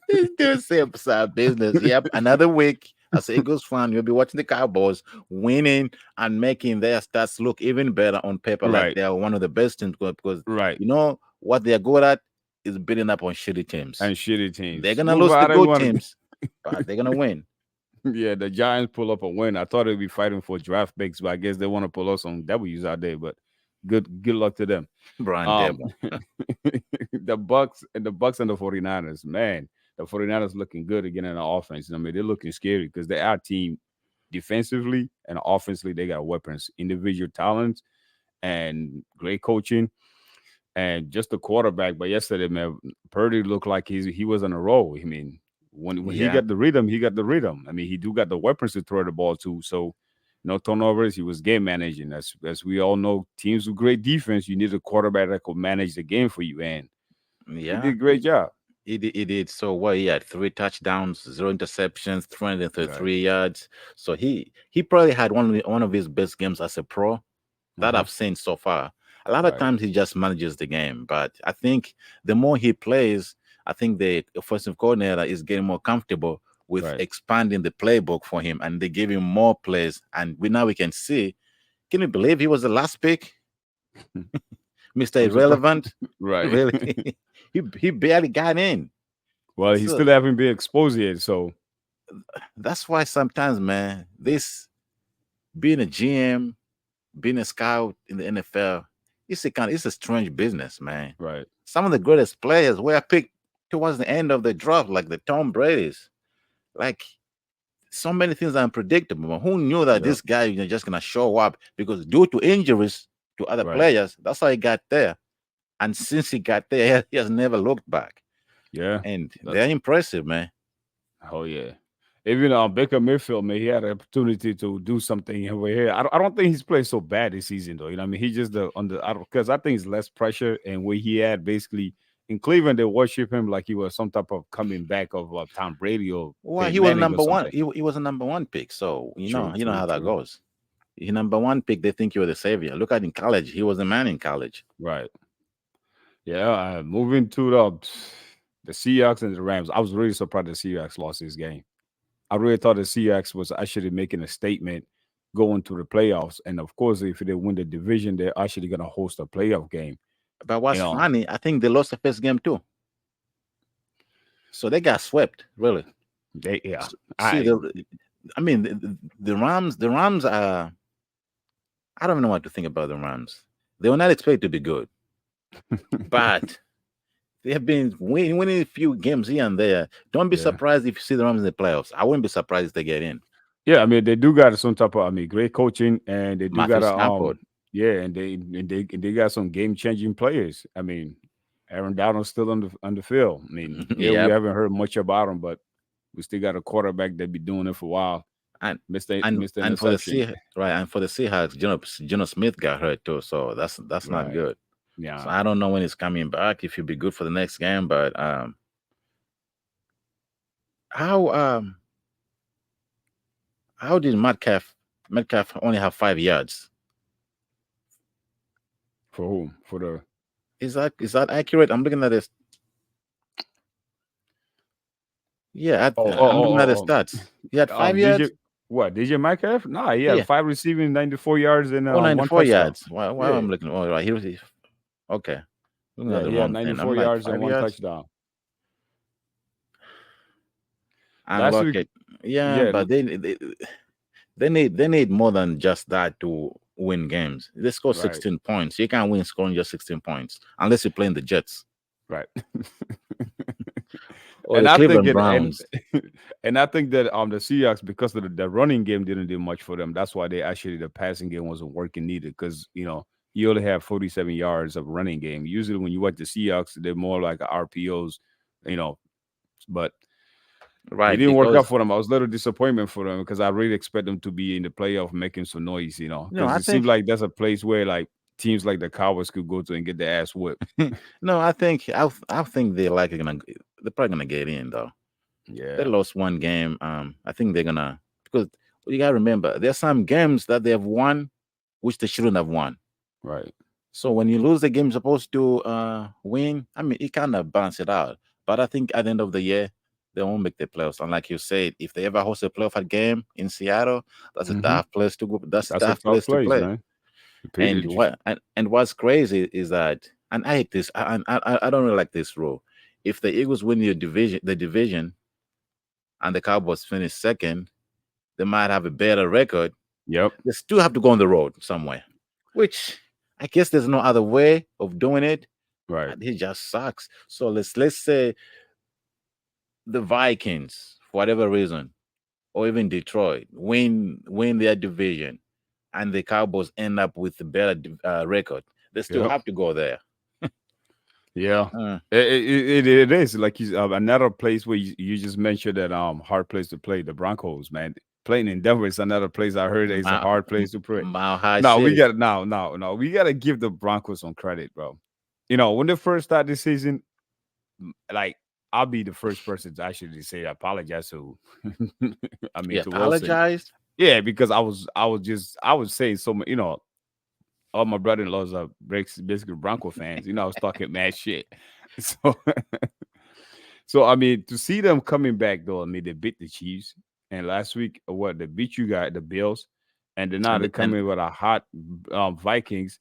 He's doing same side business. Yep, another week as Eagles fan, you'll be watching the Cowboys winning and making their stats look even better on paper, like Right, they are one of the best teams. Because right. you know what they're good at is beating up on shitty teams. And shitty They're teams. gonna Well, lose the I didn't good want teams, but they're gonna win. yeah, the Giants pull up a win. I thought they'd be fighting for draft picks, but I guess they want to pull up some W's out there. But good luck to them. Brian Um, Debo. the Bucks and the 49ers, man, the 49ers looking good again in the offense. I mean, they're looking scary because they are team defensively and offensively. They got weapons, individual talents, and great coaching, and just the quarterback. But yesterday, man, Purdy looked like he was on a roll. I mean, when he Yeah, got the rhythm, he got the rhythm. I mean, he do got the weapons to throw the ball to. So no turnovers. He was game managing. As we all know, teams with great defense, you need a quarterback that could manage the game for you, and he did yeah. a great job. He did so well. He had 3 touchdowns, 0 interceptions, Right. 333 yards. So he probably had one of his best games as a pro that Uh-huh. I've seen so far. A lot of Right. times he just manages the game, but I think the more he plays, I think the offensive coordinator is getting more comfortable with Right. expanding the playbook for him, and they give him more plays. And we can see. Can you believe he was the last pick, Mister I'm surprised. Irrelevant? Right. Really, he barely got in. Well, he So still haven't been exposed yet. So that's why sometimes, man, this being a GM, being a scout in the NFL, it's a strange business, man. right. Some of the greatest players were picked towards the end of the draft, like the Tom Brady's. Like so many things are unpredictable. Who knew that Yep. this guy just gonna show up because due to injuries to other Right. players, that's how he got there. And since he got there, he has never looked back. Yeah. And That, they're impressive, man. oh yeah. Even Baker Mayfield, man, he had an opportunity to do something over here. I don't think he's played so bad this season, though. You know, what I mean, he just the on the because I think it's less pressure and where he had basically in Cleveland, they worship him like he was some type of coming back of Tom Brady or Well, he Peyton was Manning or number one. something. He was a number one pick. So True, you know true, how that true. goes. He number one pick, they think you're the savior. Look at in college. He was a man in college. Right. Yeah. Moving to the Seahawks and the Rams. I was really surprised the Seahawks lost this game. I really thought the Seahawks was actually making a statement going to the playoffs. And of course, if they win the division, they're actually going to host a playoff game. But You what's know, funny, I think they lost the first game too. So they got swept, really. yeah, See, I I mean, the Rams are, I don't even know what to think about the Rams. They were not expected to be good, but they have been winning a few games here and there. Don't be yeah, surprised if you see the Rams in the playoffs. I wouldn't be surprised if they get in. yeah. I mean, they do got some type of great coaching, and they do Matthew got a Stafford. yeah, and they got some game changing players. I mean, Aaron Donald's still on the field. I mean, yeah, we Yep. haven't heard much about him, but we still got a quarterback that be doing it for a while. And Mr. and for the Interception, Seahawks, Geno Smith got hurt too, so that's not right? good. So Yeah. I don't know when he's coming back. If he'll be good for the next game, but how how did Metcalf only have 5 yards? For whom? For the Is that accurate? I'm looking at this. Yeah, oh oh I'm looking at the oh stats. He had five DJ yards. what? DJ Metcalf? Nah, he had Yeah, 5 receiving, 94 yards, and oh, one 94 touchdown. yards. Why Yeah, I'm looking? Oh, right. Okay. Looking at yeah, the he had wrong thing. I'm 94 like yards and 5 yards. one touchdown. And Last look week, at yeah, yeah, but they need more than just that to win games. They score right, 16 points. You can't win scoring just 16 points unless you're playing the Jets right. or and the I think Cleveland it, Browns. and I think that the Seahawks, because of the running game didn't do much for them. That's why they actually the passing game wasn't working neither. Because you only have 47 yards of running game. Usually when you watch the Seahawks, they're more like RPOs, you know. But it Right, didn't work out because for them. I was a little disappointment for them because I really expect them to be in the playoff making some noise, because I it seems think like that's a place where like teams like the Cowboys could go to and get their ass whipped. no, I think they're probably gonna get in though. They Yeah, lost one game. I think they're gonna because you gotta remember there's some games that they have won which they shouldn't have won. right. So when you lose the game you're supposed to win, I mean, you kind of balance it out. But I think at the end of the year, they won't make the playoffs. And like you said, if they ever host a playoff game in Seattle, that's a Hmm. tough place to go. That's a That's a tough tough place to place, play. man. And what's crazy is that, and I hate this. I don't really like this rule. If the Eagles win the division, and the Cowboys finish second, they might have a better record. Yep. They still have to go on the road somewhere, which I guess there's no other way of doing it. Right. And it just sucks. So let's say the Vikings, for whatever reason, or even Detroit, win their division, and the Cowboys end up with a better record. They still Yep. have to go there. Yeah. Uh, It is like another place where you just mentioned that hard place to play, the Broncos, man. Playing in Denver is another place I heard is a hard place to play. Mile High No, we City. got no. We got to give the Broncos some credit, bro. When they first started this season, like I'll be the first person to actually say I apologize to. I mean, You to Wilson. apologized? Yeah, because I was saying so much. All my brother-in-laws are basically Bronco fans. I was talking mad shit. So, so I mean, to see them coming back though, I mean, they beat the Chiefs, and last week, they beat you guys, the Bills, and then now And they're coming with a hot Vikings.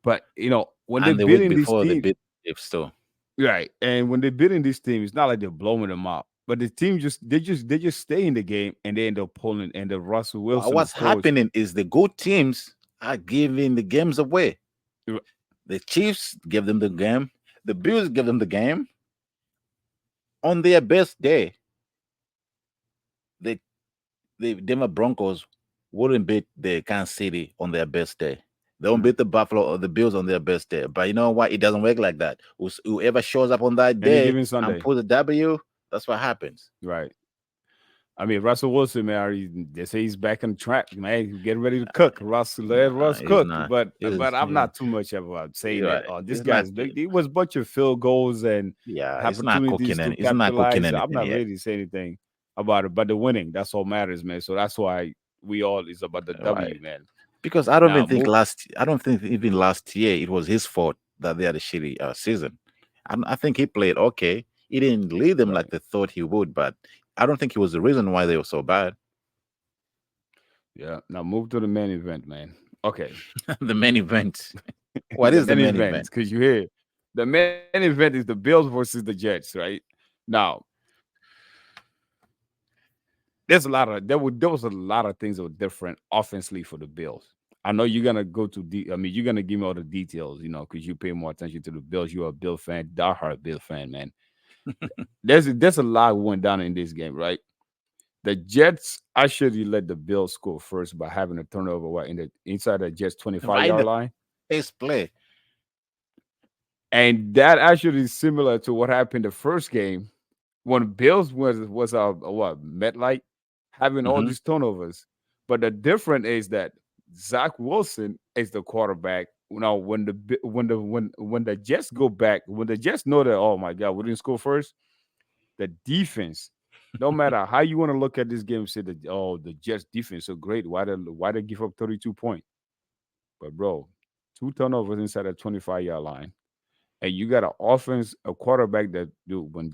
But when they're the week beating this before they team, beat Chiefs too. right, and when they're beating this team, it's not like they're blowing them out, but the team they just stay in the game and they end up pulling, and the Russell Wilson, What's of course, happening is the good teams are giving the games away. r- The Chiefs give them the game. The Bills give them the game on their best day. The Denver Broncos wouldn't beat the Kansas City on their best day. They won't beat the Buffalo or the Bills on their best day. But you know what? It doesn't work like that. Whoever shows up on that any day given and Sunday, pulls a W, that's what happens. right? I mean, Russell Wilson, man, they say he's back on track, man. Getting ready to cook. Let Russ He's cook. not. But I'm not too much about saying You're that. right. Oh, this He's not. guy's big. It was a bunch of field goals and Yeah, opportunities to he's not cooking capitalize. I'm anything not yet. ready to say anything about it. But the winning, that's all matters, man. So that's why we all is about the Right. W, man. Because I don't Now even think move. I don't think even last year it was his fault that they had a shitty season. I think he played okay. He didn't lead them like Right. they thought he would, but I don't think he was the reason why they were so bad. Yeah. Now move to the main event, man. Okay. The main event. What The is the main main event, event? because you hear the main event is the Bills versus the Jets, right? Now there was a lot of things that were different offensively for the Bills. I know you're gonna go to I mean, you're gonna give me all the details, because you pay more attention to the Bills. You're a Bill fan, diehard Bill fan, man. There's a lot went down in this game, right? The Jets actually let the Bills score first by having a turnover in the inside the Jets 25 Right in yard the line. first play. And that actually is similar to what happened the first game when Bills was what MetLife having all Hmm. these turnovers. But the difference is that Zach Wilson is the quarterback. Now, when the Jets go back, when the Jets know that, oh my God, we didn't score first, the defense, no matter how you want to look at this game, say that, oh, the Jets defense so great. Why they give up 32 points? But bro, 2 turnovers inside the 25-yard line, and you got an offense, a quarterback that, dude, when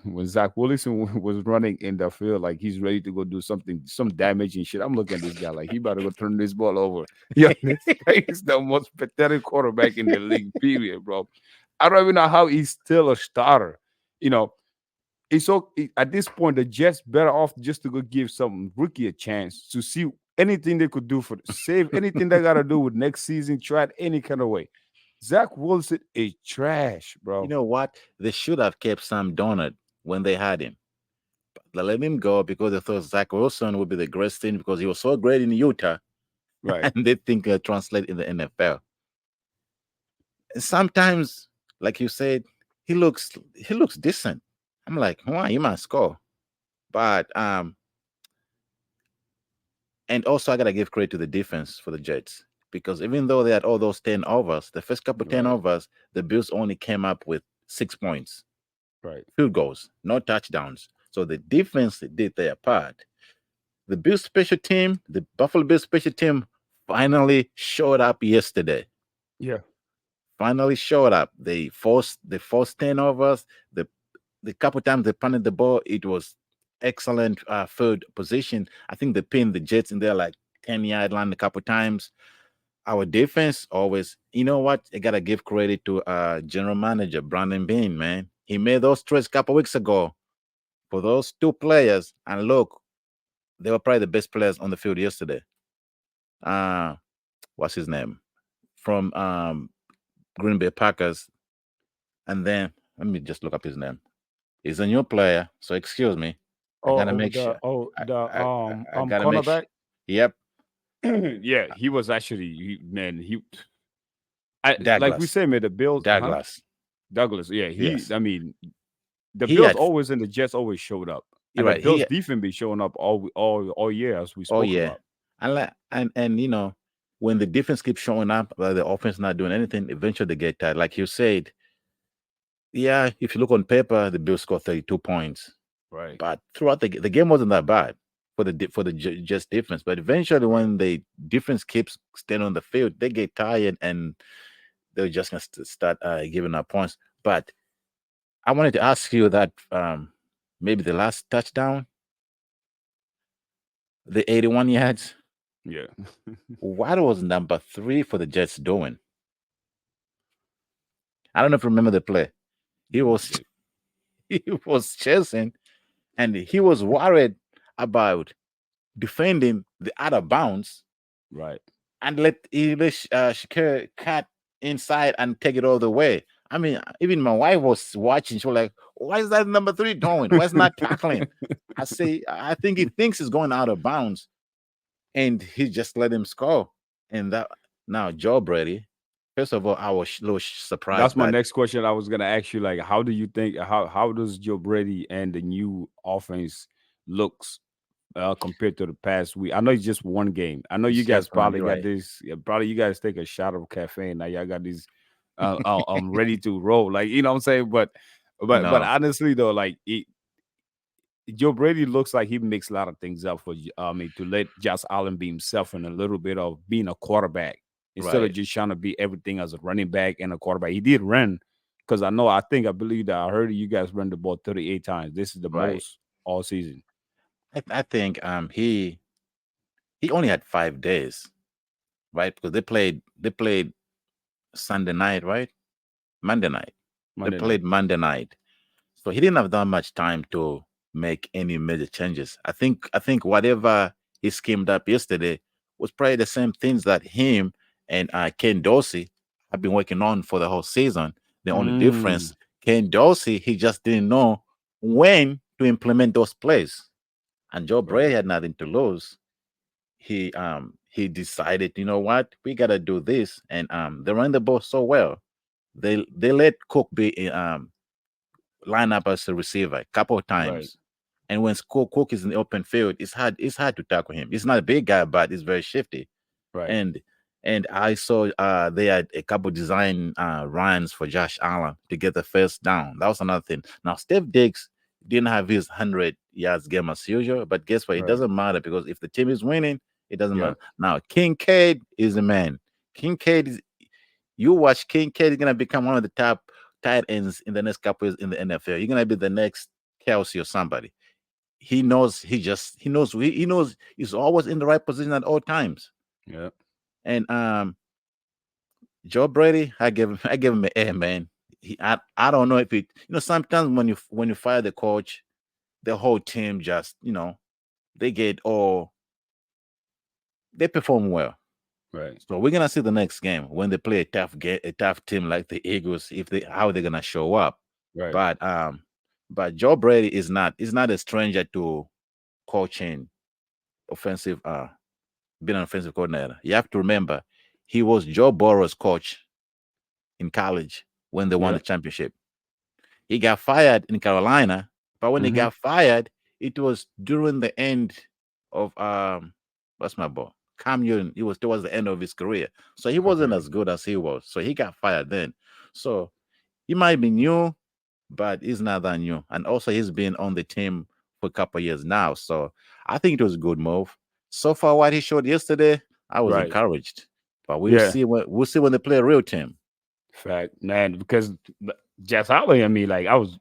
when Zach Wilson was running in the field like he's ready to go do something, some damaging shit. I'm looking at this guy like he about to go turn this ball over. Yeah, this guy is the most pathetic quarterback in the league, period, bro. I don't even know how he's still a starter. You know, at this point, the Jets better off just to go give some rookie a chance to see anything they could do for save anything they gotta do with next season. Try it any kind of way. Zach Wilson is trash, You bro. know what? They should have kept Sam Donald when they had him. They let him go because they thought Zach Wilson would be the greatest thing because he was so great in Utah, Right. and they think he'll translate in the NFL. Sometimes, like you said, he looks decent. I'm like, wow, he might score. But and also I gotta give credit to the defense for the Jets because even though they had all those turnovers, the first couple Right. turnovers, the Bills only came up with 6 points, Right. field goals, no touchdowns. So the defense did their part. The Bills special team, the Buffalo Bills special team, finally showed up yesterday. Yeah. Finally showed up. They forced turnovers. They the couple times they punted the ball, it was excellent field position. I think they pinned the Jets in there like 10-yard line a couple times. Our defense always, you know what? I gotta give credit to general manager Brandon Bean, man. He made those trades a couple weeks ago for those two players, and look, they were probably the best players on the field yesterday. Uh, what's his name? From Green Bay Packers. And then let me just look up his name. He's a new player, so excuse me. I gotta make sure. I gotta make sure. cornerback. Yep, Yeah, he was actually like we Douglas. say, man, the Bills, Douglas. Douglas. Yeah, Yes. I mean, the He Bills had. always and the Jets always showed up, You're and the right. Bills defense be showing up all year as we Oh spoke yeah. about. And you know, when the defense keeps showing up, the offense not doing anything, eventually they get tired. Like you said, yeah. If you look on paper, the Bills scored 32 points, Right. but throughout the game wasn't that bad for the Jets defense. But eventually, when the defense keeps staying on the field, they get tired and they're just gonna start giving up points. But I wanted to ask you that maybe the last touchdown, the 81 yards, Yeah. what was number 3 for the Jets doing? I don't know if you remember the play. He was he was chasing, and he was worried about defending the out of bounds, Right. and let Shakir cut inside and take it all the way. I mean, even my wife was watching. She was like, "Why is that number 3 doing? Why is not tackling?" I say, I think he thinks he's going out of bounds, and he just let him score. And that now Joe Brady. First of all, I was a little surprised. That's my next question. I was gonna ask you, like, how do you think how does Joe Brady and the new offense looks compared to the past week? I know it's just one game. I know you It's guys just one, probably you're got right. this. Probably you guys take a shot of caffeine now. Y'all got these. I'm ready to roll. Like, you know what I'm saying. But No, honestly though, like Joe Brady looks like he makes a lot of things up for to let Josh Allen be himself in a little bit of being a quarterback instead of right. just trying to be everything as a running back and a quarterback. He did run because I believe that I heard you guys run the ball 38 times. This is the Right. most all season. I think he only had 5 days, right? Because they played Sunday night, right? Monday night. They Monday night. played Monday night. So he didn't have that much time to make any major changes. I think whatever he schemed up yesterday was probably the same things that him and Ken Dorsey have been working on for the whole season. The only Mm, difference, Ken Dorsey, he just didn't know when to implement those plays. And Joe right, Brady had nothing to lose. He decided, you know what, we gotta do this. And they ran the ball so well. They let Cook be line up as a receiver a couple of right, times. And when Cook is in the open field, it's hard to tackle him. He's not a big guy, but he's very shifty. right, And I saw they had a couple design runs for Josh Allen to get the first down. That was another thing. Now Steph Diggs didn't have his 100 yards game as usual, but guess what? It right. doesn't matter because if the team is winning, it doesn't Yeah, matter. Now Kincaid is the man. Kincaid is you watch Kincaid is gonna become one of the top tight ends in the next couple years in the NFL. You're gonna be the next Kelsey or somebody. He knows. He knows he's always in the right position at all times. yeah. And Joe Brady, I give him an A, man. I don't know if it. Sometimes when you fire the coach, the whole team just they get all they perform well. Right, So we're gonna see the next game when they play a tough team like the Eagles, if they how they're gonna show up. right, But Joe Brady is not a stranger to coaching offensive being an offensive coordinator. You have to remember he was Joe Burrow's coach in college when they won yeah. the championship. He got fired in Carolina, but when he Hmm. got fired, it was during the end of what's my boy? Cam Newton. It was towards the end of his career. So he wasn't Okay, as good as he was. So he got fired then. So he might be new, but he's not that new. And also he's been on the team for a couple of years now. So I think it was a good move. So far, what he showed yesterday, I was right. encouraged. But we'll Yeah. see when they play a real team. Fact, man, because Jeff Allen, I mean, like I was,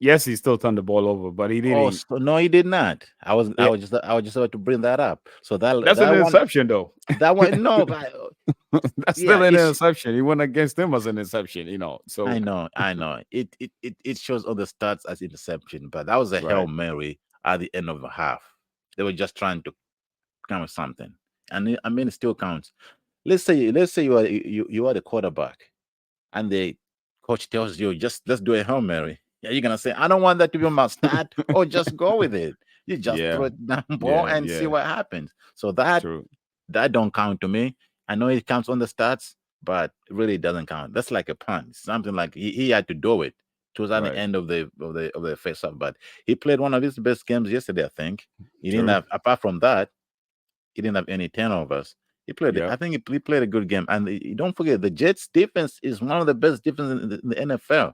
Yes, he still turned the ball over, but he Oh, didn't. no, he did not. I was Yeah, just about to bring that up. So that's an interception, though. that one, no, but That's yeah, still an it's. interception. He went against him as an interception, I So know, I know. It shows on the stats as interception, but that was a Hail right. Mary at the end of the half. They were just trying to come with something, and I mean, it still counts. Let's say you are the quarterback, and the coach tells you just let's do a Hail Mary. Yeah, you're gonna say, I don't want that to be on my stat, or just go with it. You just throw Yeah, it down ball yeah, and see yeah. what happens. So that True. that don't count to me. I know it counts on the stats, but it really doesn't count. That's like a punt. Something like he had to do it. It was at the Right. end of the face off, but he played one of his best games yesterday. I think he didn't True. have. Apart from that, he didn't have any turnovers. He played. Yep. I think he played a good game. And don't forget, the Jets defense is one of the best defense in the NFL.